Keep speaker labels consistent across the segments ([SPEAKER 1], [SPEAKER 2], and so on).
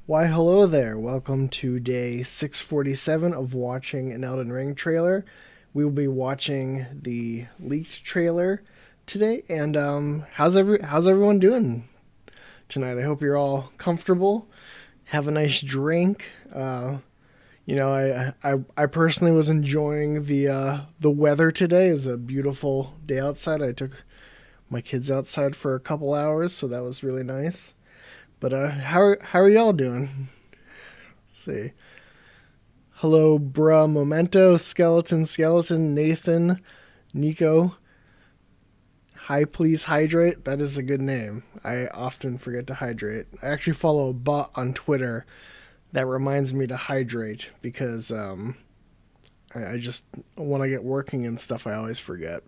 [SPEAKER 1] Why, hello there. Welcome to day 647 of watching an Elden Ring trailer. We will be watching the leaked trailer today. And how's everyone doing tonight? I hope you're all comfortable. Have a nice drink. I personally was enjoying the weather today. It was a beautiful day outside. I took my kids outside for a couple hours, so that was really nice. But how are y'all doing? See. Hello, bruh, Memento, Skeleton, Nathan, Nico. Hi, please hydrate. That is a good name. I often forget to hydrate. I actually follow a bot on Twitter that reminds me to hydrate because I just, when I get working and stuff, I always forget.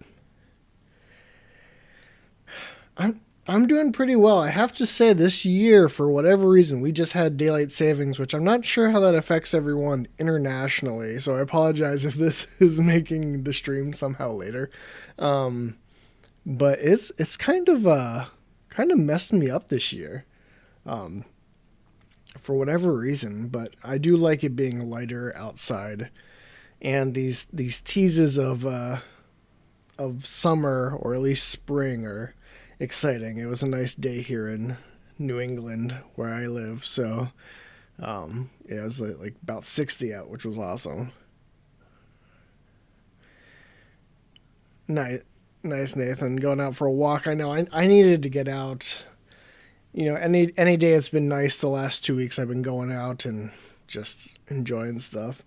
[SPEAKER 1] I'm doing pretty well. I have to say, this year, for whatever reason, we just had daylight savings, which I'm not sure how that affects everyone internationally. So I apologize if this is making the stream somehow later. Um, but it's kind of messed me up this year, um, for whatever reason. But I do like it being lighter outside, and these teases of summer or at least spring are exciting. It was a nice day here in New England where I live, so yeah, it was like about 60 out, which was awesome. Nice, nice, Nathan. Going out for a walk. I know I needed to get out. Any day it's been nice the last 2 weeks. I've been going out and just enjoying stuff.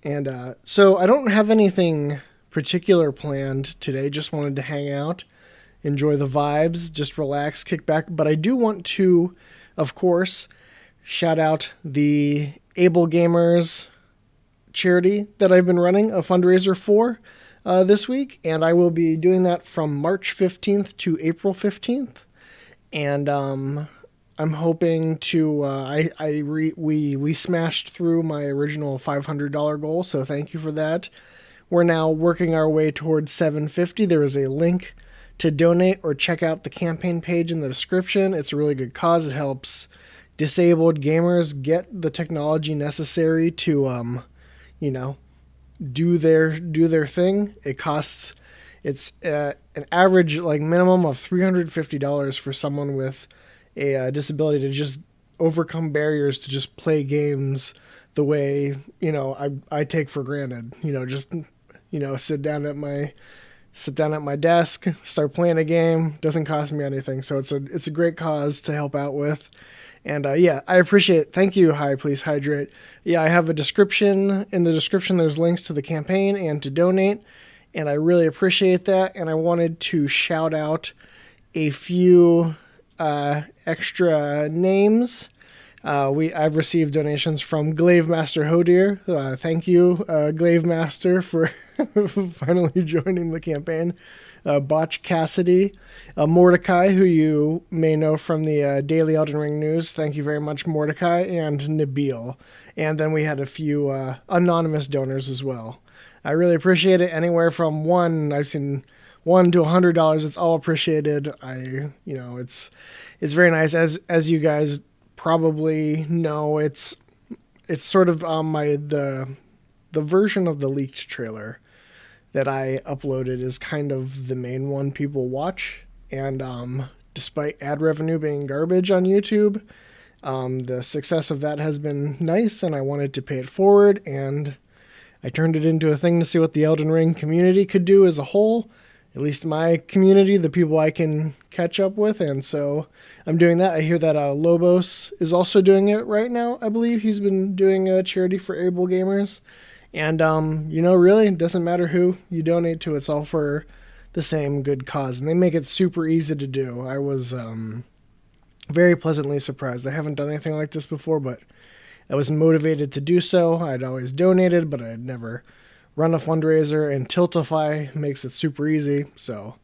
[SPEAKER 1] And so I don't have anything particular planned today. Just wanted to hang out, enjoy the vibes, just relax, kick back. But I do want to, of course, shout out the Able Gamers charity that I've been running a fundraiser for this week, and I will be doing that from March 15th to April 15th. And I'm hoping to. We smashed through my original $500 goal, so thank you for that. We're now working our way towards 750. There is a link to donate or check out the campaign page in the description. It's a really good cause. It helps disabled gamers get the technology necessary to you know, do their thing. It's an average like minimum of $350 for someone with a disability to just overcome barriers to just play games the way I take for granted. Just sit down at my desk, start playing a game. Doesn't cost me anything, so it's a great cause to help out with. And yeah, I appreciate it. Thank you. Hi, please hydrate. Yeah, I have a description. In the description, there's links to the campaign and to donate. And I really appreciate that. And I wanted to shout out a few extra names. I've received donations from Glaive Master Hodier. Thank you, Glaive Master, for finally joining the campaign. Botch Cassidy, Mordecai, who you may know from the Daily Elden Ring news. Thank you very much, Mordecai, and Nabil. And then we had a few anonymous donors as well. I really appreciate it. Anywhere from I've seen $1 to $100. It's all appreciated. It's very nice. As you guys probably know, it's sort of the version of the leaked trailer that I uploaded is kind of the main one people watch. And despite ad revenue being garbage on YouTube, the success of that has been nice, and I wanted to pay it forward. And I turned it into a thing to see what the Elden Ring community could do as a whole, at least my community, the people I can catch up with. And so I'm doing that. I hear that Lobos is also doing it right now. I believe he's been doing a charity for able gamers. And, really, it doesn't matter who you donate to. It's all for the same good cause. And they make it super easy to do. I was very pleasantly surprised. I haven't done anything like this before, but I was motivated to do so. I'd always donated, but I'd never run a fundraiser. And Tiltify makes it super easy. So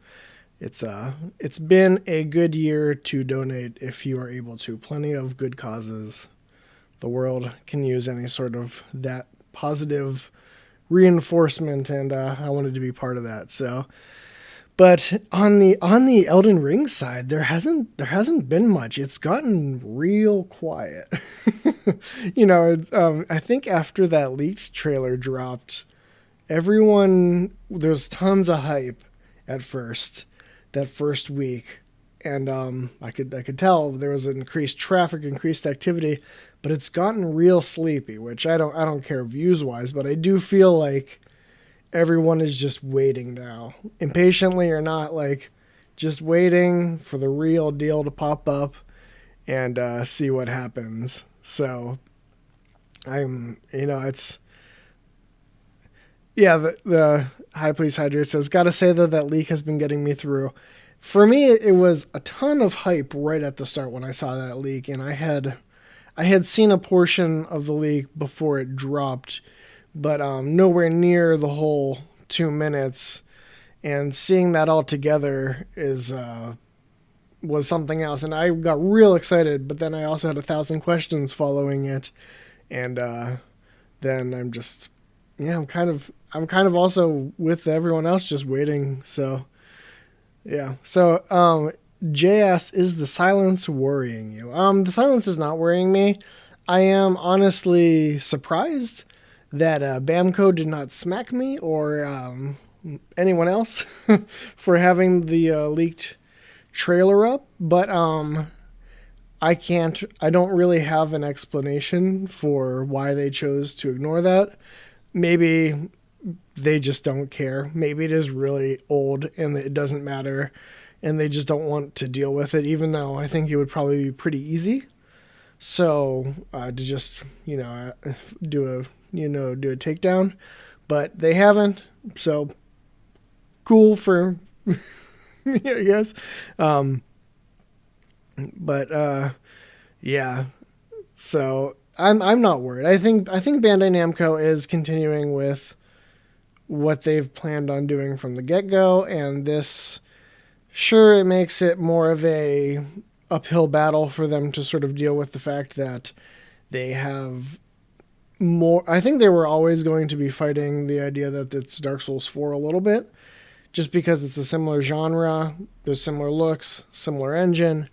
[SPEAKER 1] it's been a good year to donate if you are able to. Plenty of good causes. The world can use any sort of that positive reinforcement, and I wanted to be part of that. So, But on the Elden Ring side, there hasn't been much. It's gotten real quiet. I think after that leaked trailer dropped, everyone there's tons of hype at first, that first week, and I could tell there was increased traffic, increased activity, but it's gotten real sleepy, which I don't care views wise, but I do feel like everyone is just waiting now, impatiently or not, like just waiting for the real deal to pop up and see what happens. So it's yeah. The High Police Hydrate says, "Gotta say though, that leak has been getting me through." For me, it was a ton of hype right at the start when I saw that leak, and I had seen a portion of the leak before it dropped, but nowhere near the whole 2 minutes. And seeing that all together is was something else, and I got real excited. But then I also had 1,000 questions following it, and then I'm kind of also with everyone else just waiting. So yeah. So JS, is the silence worrying you? The silence is not worrying me. I am honestly surprised that Bamco did not smack me or anyone else for having the leaked trailer up, but I don't really have an explanation for why they chose to ignore that. Maybe they just don't care. Maybe it is really old and it doesn't matter and they just don't want to deal with it, even though I think it would probably be pretty easy. So to just do a takedown, but they haven't. So cool for me, I guess. Um, but yeah. So I'm not worried. I think Bandai Namco is continuing with what they've planned on doing from the get go, and this sure it makes it more of a uphill battle for them to sort of deal with the fact that they have more. I think they were always going to be fighting the idea that it's Dark Souls 4 a little bit, just because it's a similar genre, there's similar looks, similar engine.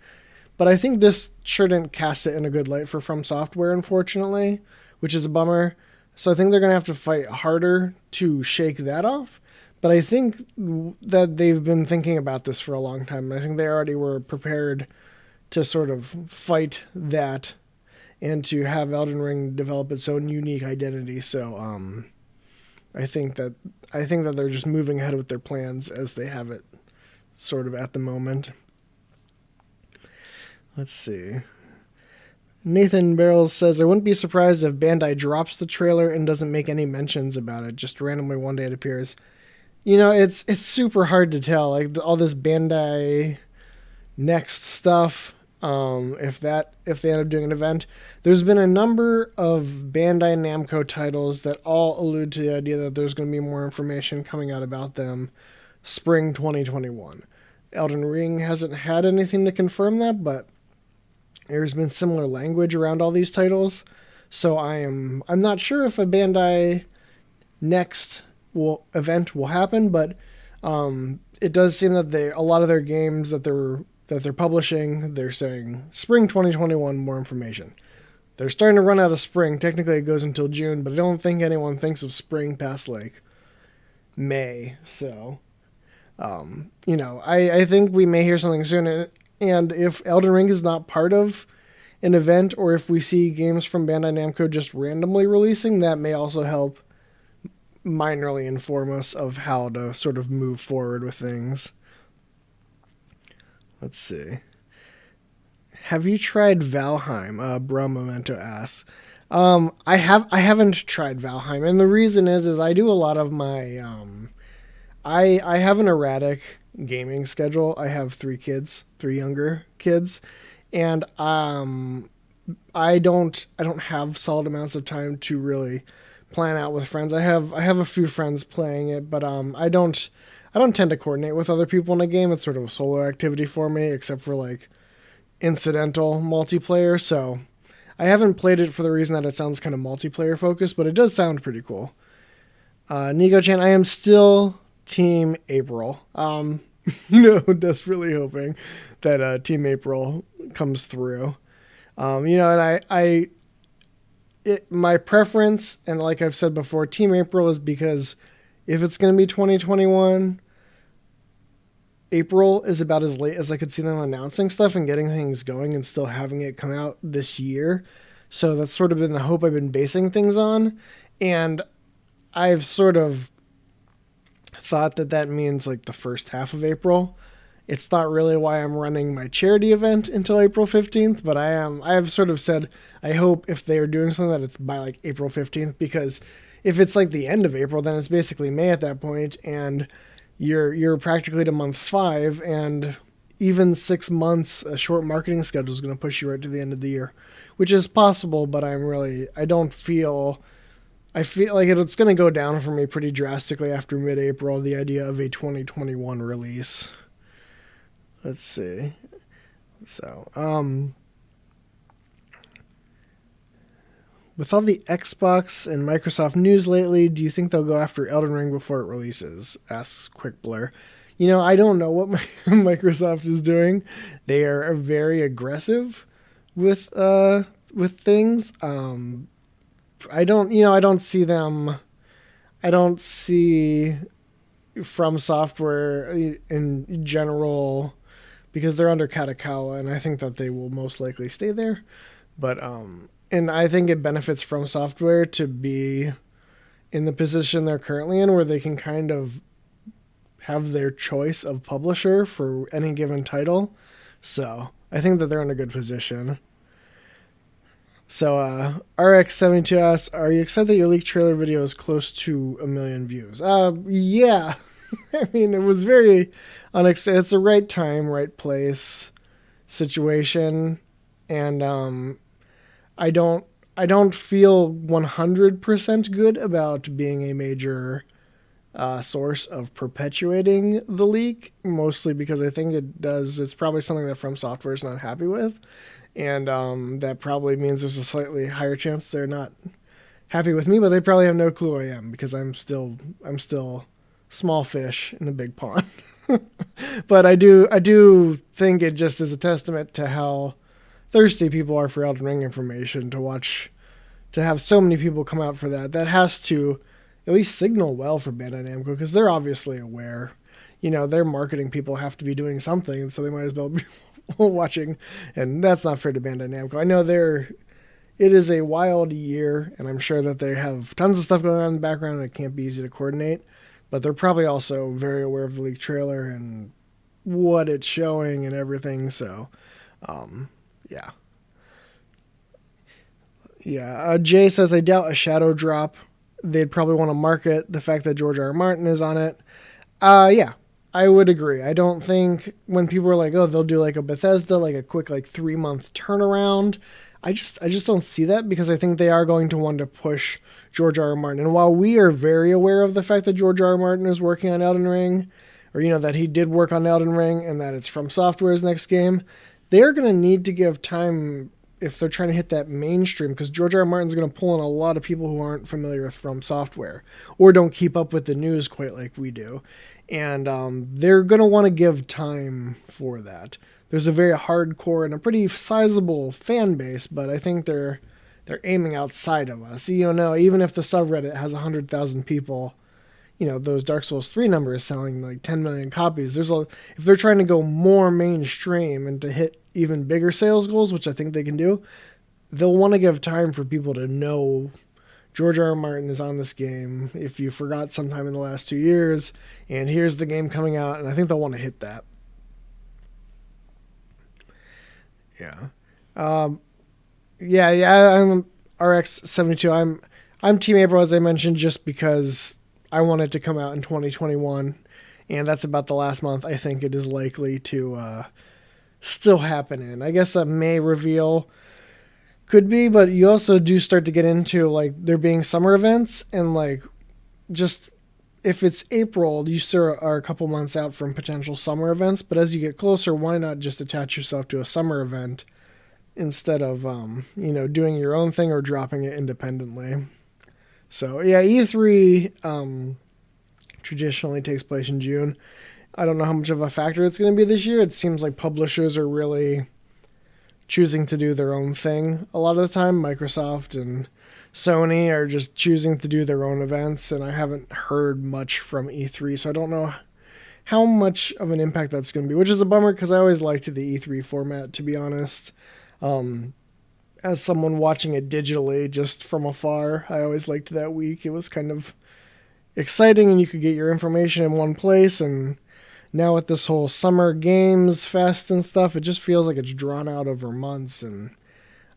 [SPEAKER 1] But I think this shouldn't cast it in a good light for From Software, unfortunately, which is a bummer. So I think they're going to have to fight harder to shake that off. But I think that they've been thinking about this for a long time. I think they already were prepared to sort of fight that and to have Elden Ring develop its own unique identity. So I think that they're just moving ahead with their plans as they have it sort of at the moment. Let's see. Nathan Barrels says, I wouldn't be surprised if Bandai drops the trailer and doesn't make any mentions about it. Just randomly one day it appears. It's super hard to tell. Like all this Bandai Next stuff. If they end up doing an event, there's been a number of Bandai Namco titles that all allude to the idea that there's going to be more information coming out about them spring 2021. Elden Ring hasn't had anything to confirm that, but there's been similar language around all these titles. So I'm not sure if a Bandai Next event will happen, but it does seem that a lot of their games that they're publishing, they're saying spring 2021, more information. They're starting to run out of spring. Technically, it goes until June, but I don't think anyone thinks of spring past like May. So, I think we may hear something soon. And if Elden Ring is not part of an event, or if we see games from Bandai Namco just randomly releasing, that may also help minorly inform us of how to sort of move forward with things. Let's see. Have you tried Valheim? Bro Memento asks. I haven't tried Valheim, and the reason is I do a lot of my I have an erratic gaming schedule. I have three younger kids, and I don't have solid amounts of time to really plan out with friends. I have a few friends playing it, but I don't tend to coordinate with other people in a game. It's sort of a solo activity for me, except for like incidental multiplayer. So I haven't played it for the reason that it sounds kind of multiplayer focused, but it does sound pretty cool. Nico Chan, I am still Team April. desperately hoping that Team April comes through. And my preference, and like I've said before, Team April is because if it's going to be 2021, April is about as late as I could see them announcing stuff and getting things going and still having it come out this year. So that's sort of been the hope I've been basing things on. And I've sort of thought that that means like the first half of April. It's not really why I'm running my charity event until April 15th, but I have sort of said I hope if they are doing something that it's by like April 15th, because if it's like the end of April, then it's basically May at that point, and you're practically to month 5, and even 6 months a short marketing schedule is going to push you right to the end of the year, which is possible, but I feel like it's going to go down for me pretty drastically after mid-April, the idea of a 2021 release. Let's see. So, with all the Xbox and Microsoft news lately, do you think they'll go after Elden Ring before it releases? Asks Quick Blur. I don't know what Microsoft is doing. They are very aggressive with things. I don't see them. I don't see From Software in general, because they're under Katakawa, and I think that they will most likely stay there. But and I think it benefits From Software to be in the position they're currently in, where they can kind of have their choice of publisher for any given title. So I think that they're in a good position. So RX72 asks, are you excited that your leaked trailer video is close to 1 million views? Yeah. I mean, it was very unexpected. It's a right time, right place situation, and I don't feel 100% good about being a major source of perpetuating the leak, mostly because I think it's probably something that From Software is not happy with, and that probably means there's a slightly higher chance they're not happy with me, but they probably have no clue I am, because I'm still small fish in a big pond. But I do think it just is a testament to how thirsty people are for Elden Ring information, to have so many people come out for that. That has to at least signal well for Bandai Namco, because they're obviously aware. Their marketing people have to be doing something, so they might as well be watching. And that's not fair to Bandai Namco. I know it is a wild year, and I'm sure that they have tons of stuff going on in the background, and it can't be easy to coordinate. But they're probably also very aware of the leaked trailer and what it's showing and everything. So, yeah. Yeah. Jay says, I doubt a shadow drop. They'd probably want to market the fact that George R. R. Martin is on it. Yeah, I would agree. I don't think when people are like, oh, they'll do like a Bethesda, like a quick 3-month turnaround. I just don't see that, because I think they are going to want to push George R. R. Martin. And while we are very aware of the fact that George R. R. Martin is working on Elden Ring, or that he did work on Elden Ring and that it's From Software's next game, they're going to need to give time if they're trying to hit that mainstream, because George R. R. Martin's going to pull in a lot of people who aren't familiar with From Software or don't keep up with the news quite like we do. And they're going to want to give time for that. There's a very hardcore and a pretty sizable fan base, but I think they're aiming outside of us. Even if the subreddit has 100,000 people, those Dark Souls 3 numbers selling like 10 million copies. If they're trying to go more mainstream and to hit even bigger sales goals, which I think they can do, they'll want to give time for people to know George R. R. Martin is on this game. If you forgot sometime in the last 2 years, and here's the game coming out, and I think they'll want to hit that. Yeah. I'm RX72. I'm Team April, as I mentioned, just because I want it to come out in 2021, and that's about the last month I think it is likely to still happen in. I guess a May reveal could be, but you also do start to get into there being summer events, and just if it's April, you still are a couple months out from potential summer events. But as you get closer, why not just attach yourself to a summer event instead of doing your own thing or dropping it independently? So yeah, E3 traditionally takes place in June, I don't know how much of a factor it's going to be this year. It seems like publishers are really choosing to do their own thing a lot of the time. Microsoft and Sony are just choosing to do their own events, and I haven't heard much from E3, so I don't know how much of an impact that's going to be, which is a bummer because I always liked the E3 format, to be honest. Um, as someone watching it digitally just from afar, I always liked that week. It was kind of exciting and you could get your information in one place. And now with this whole summer games fest and stuff, it just feels like it's drawn out over months. And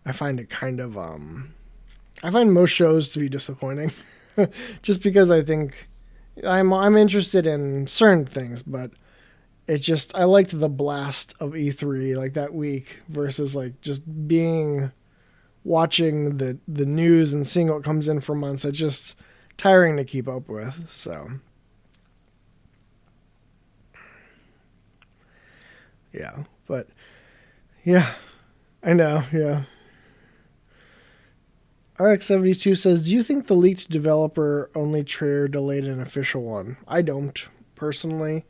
[SPEAKER 1] I find it kind of, I find most shows to be disappointing just because I think I'm interested in certain things, but it just, I liked the blast of E3 like that week versus like just being watching the news and seeing what comes in for months. It's just tiring to keep up with. So yeah, but yeah, I know. Yeah. RX72 says, do you think the leaked developer only trailer delayed an official one? I don't, personally.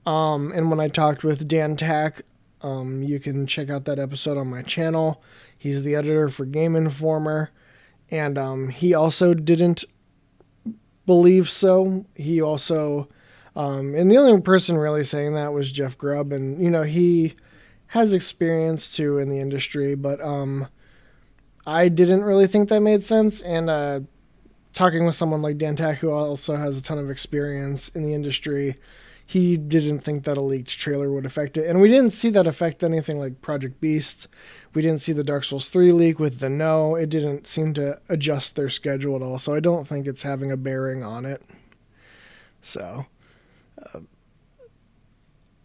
[SPEAKER 1] And when I talked with Dan Tack, you can check out that episode on my channel. He's the editor for Game Informer. And he also didn't believe so. He also, and the only person really saying that was Jeff Grubb. And, you know, he has experience too in the industry, but I didn't really think that made sense. And talking with someone like Dan Tack, who also has a ton of experience in the industry, he didn't think that a leaked trailer would affect it. And we didn't see that affect anything like Project Beast. We didn't see the Dark Souls 3 leak with the No. It didn't seem to adjust their schedule at all. So I don't think it's having a bearing on it. So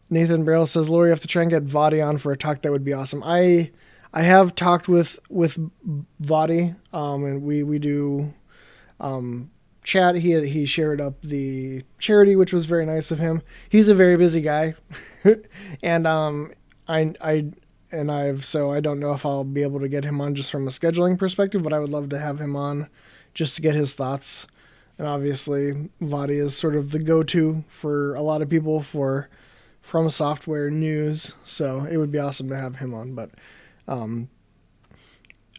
[SPEAKER 1] Nathan Barrell says, Lori, you have to try and get Vadi on for a talk. That would be awesome. I have talked with Vadi, and we do chat. He shared up the charity, which was very nice of him. He's a very busy guy, and so I don't know if I'll be able to get him on just from a scheduling perspective, but I would love to have him on just to get his thoughts. And obviously, Vadi is sort of the go-to for a lot of people for From Software news, so it would be awesome to have him on. But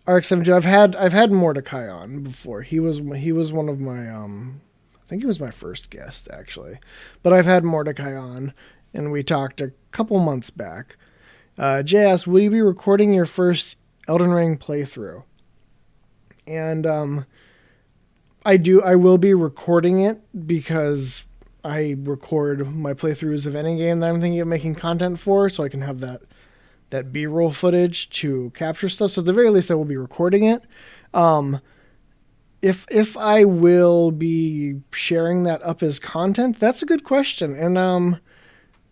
[SPEAKER 1] RX7, I've had Mordecai on before. He was one of my I think he was my first guest actually, but I've had Mordecai on, and we talked a couple months back. Jay asked, "Will you be recording your first Elden Ring playthrough?" And I will be recording it because I record my playthroughs of any game that I'm thinking of making content for, so I can have that B-roll footage to capture stuff. So at the very least, I will be recording it. If I will be sharing that up as content, that's a good question, and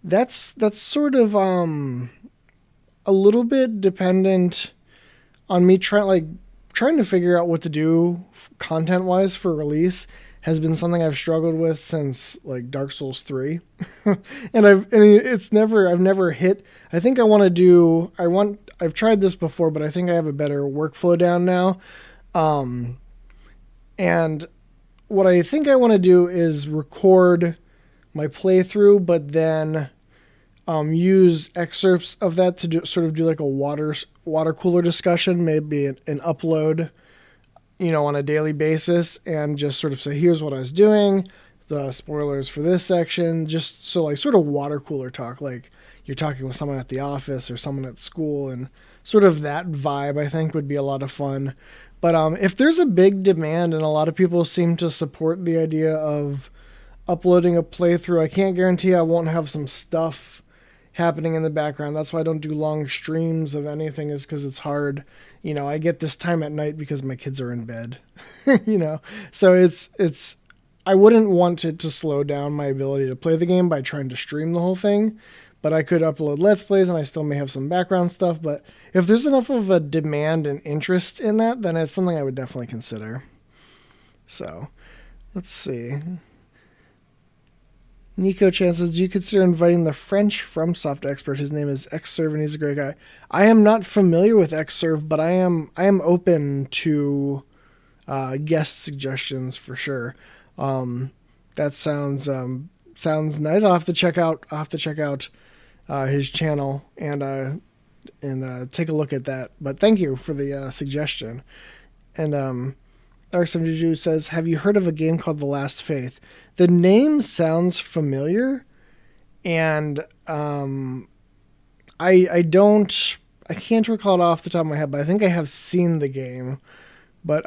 [SPEAKER 1] that's sort of a little bit dependent on me trying to figure out what to do content wise for release. Has been something I've struggled with since like Dark Souls 3. And I've never hit. I think I've tried this before, but I think I have a better workflow down now. And what I think I want to do is record my playthrough, but then use excerpts of that to sort of do like a water cooler discussion, maybe an upload, on a daily basis, and just sort of say, here's what I was doing, the spoilers for this section, just so like sort of water cooler talk, like you're talking with someone at the office or someone at school, and sort of that vibe I think would be a lot of fun. But if there's a big demand and a lot of people seem to support the idea of uploading a playthrough, I can't guarantee I won't have some stuff happening in the background. That's why I don't do long streams of anything, is because it's hard. I get this time at night because my kids are in bed, so it's, I wouldn't want it to slow down my ability to play the game by trying to stream the whole thing, but I could upload Let's Plays and I still may have some background stuff. But if there's enough of a demand and interest in that, then it's something I would definitely consider. So let's see. Nico Chan says, do you consider inviting the French FromSoft expert? His name is Xserve, and he's a great guy. I am not familiar with Xserve, but I am open to guest suggestions for sure. That sounds sounds nice. I'll have to check out his channel and take a look at that. But thank you for the suggestion. And Dark72 says, have you heard of a game called The Last Faith? The name sounds familiar, and I can't recall it off the top of my head, but I think I have seen the game. But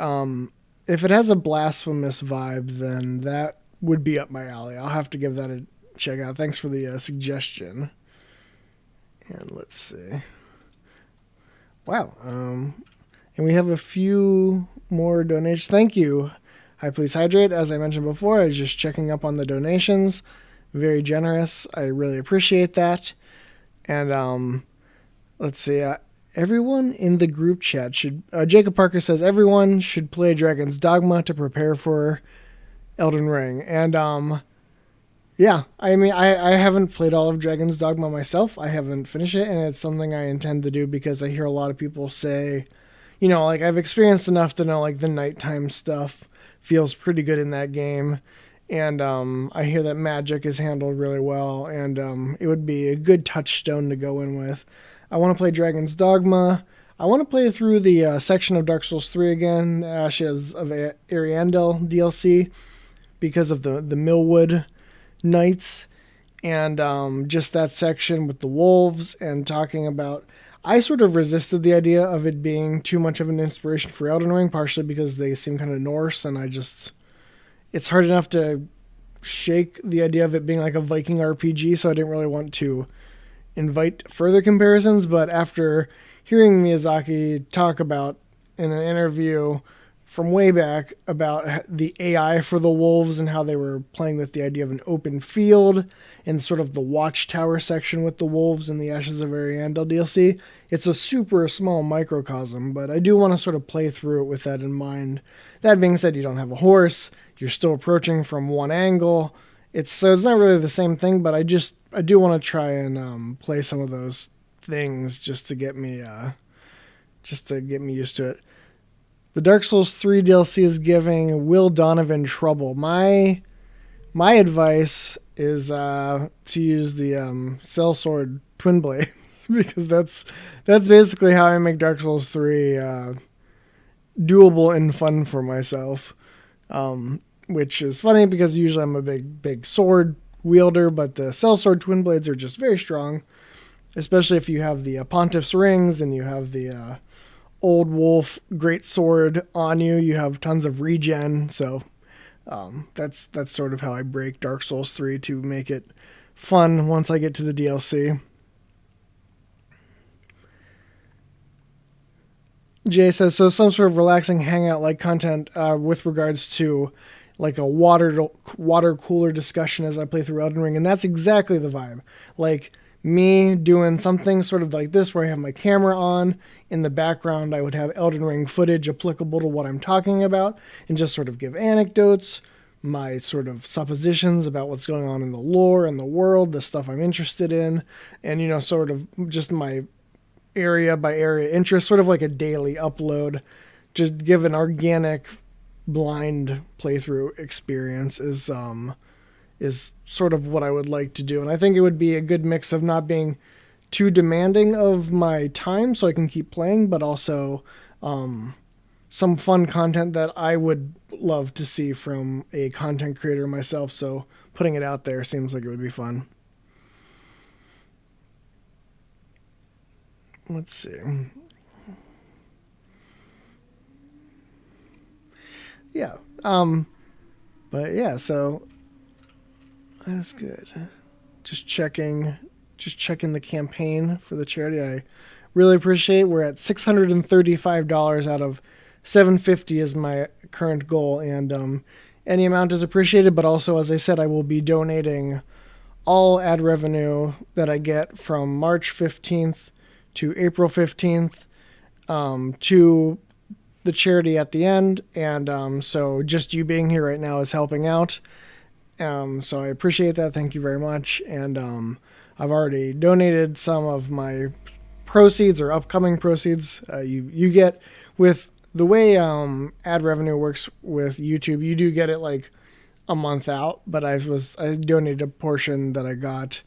[SPEAKER 1] if it has a blasphemous vibe, then that would be up my alley. I'll have to give that a check out. Thanks for the suggestion. And let's see. Wow. And we have a few more donations. Thank you, Hi Please Hydrate. As I mentioned before, I was just checking up on the donations. Very generous. I really appreciate that. And let's see. Everyone in the group chat should... Jacob Parker says, everyone should play Dragon's Dogma to prepare for Elden Ring. And yeah, I mean, I haven't played all of Dragon's Dogma myself. I haven't finished it, and it's something I intend to do because I hear a lot of people say, you know, like, I've experienced enough to know, like, the nighttime stuff feels pretty good in that game. And I hear that magic is handled really well, and it would be a good touchstone to go in with. I want to play Dragon's Dogma. I want to play through the section of Dark Souls 3 again, Ashes of Ariandel DLC, because of the Millwood Knights, and just that section with the wolves, and talking about... I sort of resisted the idea of it being too much of an inspiration for Elden Ring, partially because they seem kind of Norse, and it's hard enough to shake the idea of it being like a Viking RPG, so I didn't really want to invite further comparisons. But after hearing Miyazaki talk about in an interview from way back about the AI for the wolves and how they were playing with the idea of an open field and sort of the watchtower section with the wolves in the Ashes of Ariandel DLC, it's a super small microcosm, but I do want to sort of play through it with that in mind. That being said, you don't have a horse, you're still approaching from one angle. So it's not really the same thing, but I do want to try and play some of those things just to get me used to it. The Dark Souls 3 DLC is giving Will Donovan trouble. My advice is to use the Sellsword Twin Blade because that's basically how I make Dark Souls 3 doable and fun for myself. Which is funny because usually I'm a big sword wielder, but the Sellsword Twin Blades are just very strong, especially if you have the Pontiff's Rings and you have the Old Wolf Great Sword on you. You have tons of regen, so that's sort of how I break Dark Souls 3 to make it fun once I get to the DLC. Jay says, so some sort of relaxing hangout-like content with regards to like a water cooler discussion as I play through Elden Ring, and that's exactly the vibe. Like me doing something sort of like this where I have my camera on, in the background I would have Elden Ring footage applicable to what I'm talking about, and just sort of give anecdotes, my sort of suppositions about what's going on in the lore and the world, the stuff I'm interested in, and, you know, sort of just my area by area interest, sort of like a daily upload. Just give an organic blind playthrough experience is sort of what I would like to do. And I think it would be a good mix of not being too demanding of my time so I can keep playing, but also some fun content that I would love to see from a content creator myself. So putting it out there seems like it would be fun. Let's see. Yeah. But yeah, so that's good. Just checking the campaign for the charity. I really appreciate. We're at $635 out of $750 is my current goal, and any amount is appreciated. But also, as I said, I will be donating all ad revenue that I get from March 15th to April 15th to the charity at the end, and so just you being here right now is helping out. So I appreciate that. Thank you very much. And I've already donated some of my proceeds or upcoming proceeds. You get, with the way ad revenue works with YouTube, you do get it like a month out, but I donated a portion that I got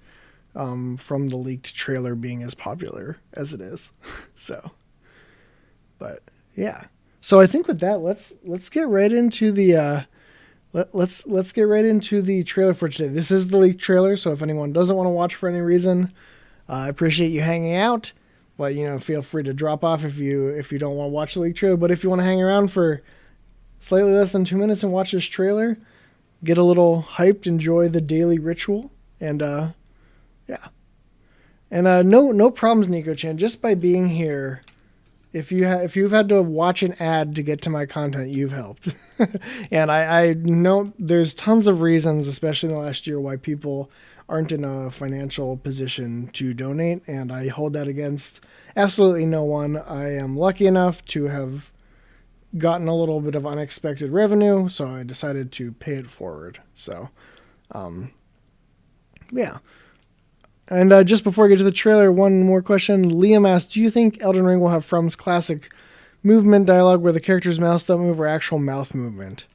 [SPEAKER 1] from the leaked trailer being as popular as it is. So, but yeah. So I think with that, let's get right into the let's get right into the trailer for today. This is the leaked trailer, so if anyone doesn't want to watch for any reason, I appreciate you hanging out. But feel free to drop off if you don't want to watch the leaked trailer. But if you want to hang around for slightly less than 2 minutes and watch this trailer, get a little hyped, enjoy the daily ritual, and yeah. And no problems, Nico-chan. Just by being here, if you've had to watch an ad to get to my content, you've helped. And I know there's tons of reasons, especially in the last year, why people aren't in a financial position to donate, and I hold that against absolutely no one. I am lucky enough to have gotten a little bit of unexpected revenue, so I decided to pay it forward. So, yeah. And just before I get to the trailer, one more question. Liam asked, do you think Elden Ring will have From's classic movement dialogue where the character's mouths don't move or actual mouth movement?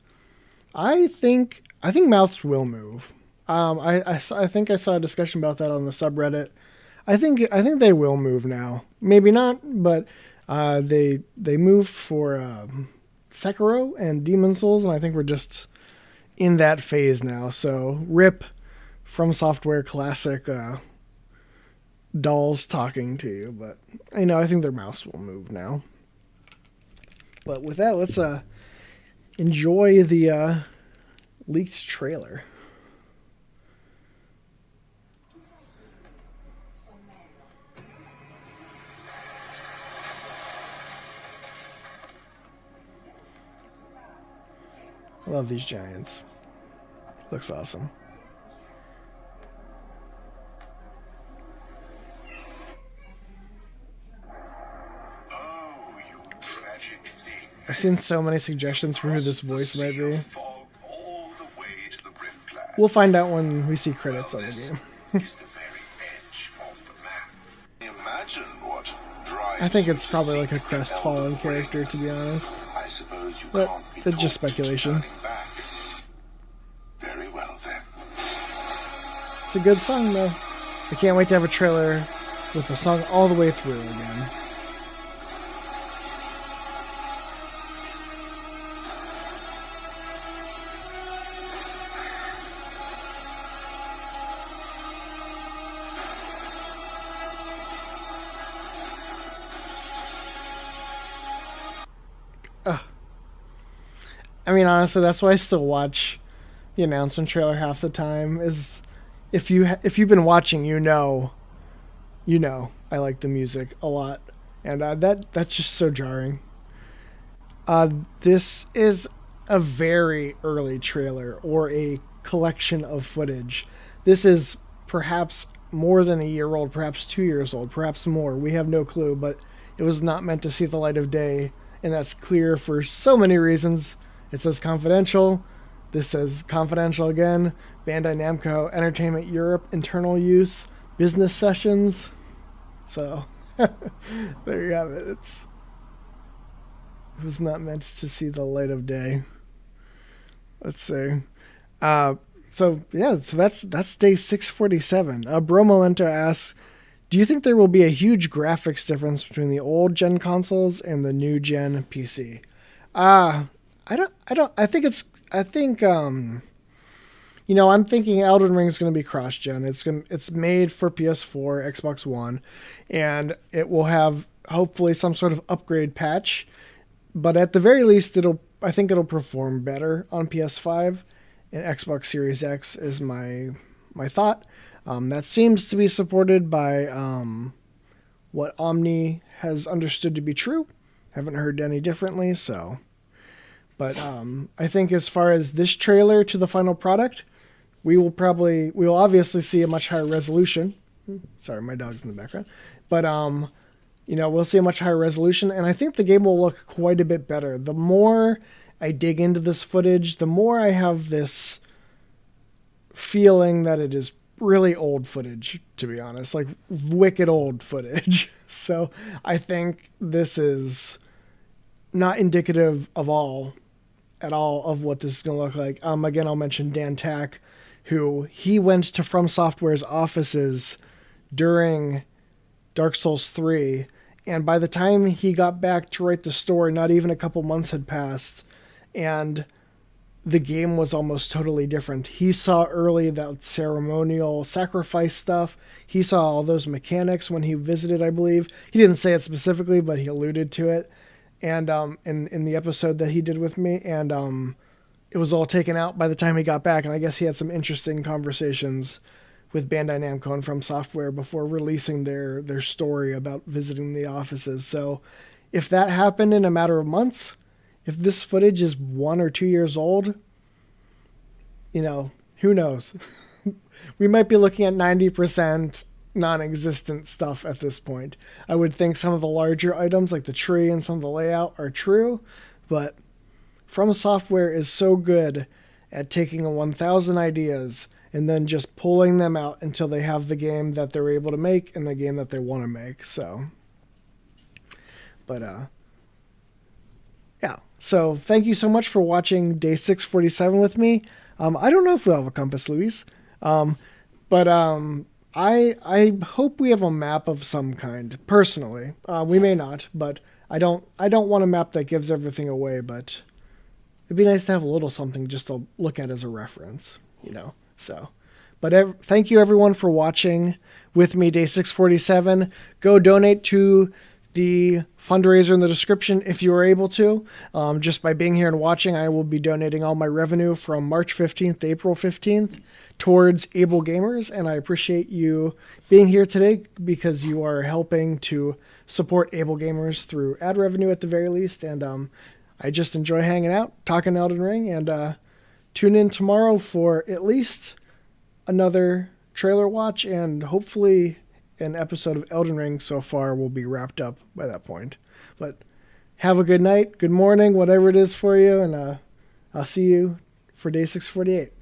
[SPEAKER 1] I think mouths will move. I think I saw a discussion about that on the subreddit. I think they will move now. Maybe not, but they moved for Sekiro and Demon Souls, and I think we're just in that phase now. So rip From Software classic dolls talking to you, but I think their mouths will move now. But with that, let's enjoy the leaked trailer. I love these giants. Looks awesome. I've seen so many suggestions for who this voice might be. We'll find out when we see credits on the game. I think it's probably like a crestfallen character, to be honest. But it's just speculation.
[SPEAKER 2] Very well then.
[SPEAKER 1] It's a good song though. I can't wait to have a trailer with the song all the way through again. I mean, honestly, that's why I still watch the announcement trailer half the time. Is if you've been watching, you know, I like the music a lot, and that's just so jarring. This is a very early trailer or a collection of footage. This is perhaps more than a year old, perhaps 2 years old, perhaps more. We have no clue, but it was not meant to see the light of day, and that's clear for so many reasons. It says confidential. This says confidential again. Bandai Namco Entertainment Europe internal use business sessions. So there you have it. It was not meant to see the light of day. Let's see. So that's day 647. Bromolento asks, do you think there will be a huge graphics difference between the old gen consoles and the new gen PC? I'm thinking Elden Ring is going to be cross-gen. It's made for PS4, Xbox One, and it will have hopefully some sort of upgrade patch. But at the very least, I think it'll perform better on PS5 and Xbox Series X is my thought. That seems to be supported by what Omni has understood to be true. Haven't heard any differently, so. But I think as far as this trailer to the final product, we will obviously see a much higher resolution. Sorry, my dog's in the background. But we'll see a much higher resolution, and I think the game will look quite a bit better. The more I dig into this footage, the more I have this feeling that it is really old footage, to be honest, like wicked old footage. So I think this is not indicative of all at all of what this is going to look like. Again, I'll mention Dan Tack, who he went to From Software's offices during Dark Souls 3, and by the time he got back to write the story, not even a couple months had passed, and the game was almost totally different. He saw early that ceremonial sacrifice stuff. He saw all those mechanics when he visited, I believe. He didn't say it specifically, but he alluded to it. And in the episode that he did with me, and it was all taken out by the time he got back. And I guess he had some interesting conversations with Bandai Namco and From Software before releasing their story about visiting the offices. So if that happened in a matter of months, if this footage is 1 or 2 years old, who knows? We might be looking at 90% non-existent stuff at this point. I would think some of the larger items like the tree and some of the layout are true, but From Software is so good at taking 1,000 ideas and then just pulling them out until they have the game that they're able to make and the game that they want to make. So, but yeah. So thank you so much for watching day 647 with me. I don't know if we'll have a compass, Luis, but I hope we have a map of some kind. Personally, we may not, but I don't want a map that gives everything away. But it'd be nice to have a little something just to look at as a reference, So, but thank you everyone for watching with me day 647. Go donate to the fundraiser in the description if you are able to. Just by being here and watching, I will be donating all my revenue from March 15th to April 15th towards Able Gamers, and I appreciate you being here today because you are helping to support Able Gamers through ad revenue at the very least, and I just enjoy hanging out, talking Elden Ring, and tune in tomorrow for at least another trailer watch, and hopefully an episode of Elden Ring so far will be wrapped up by that point. But have a good night, good morning, whatever it is for you, and I'll see you for day 648.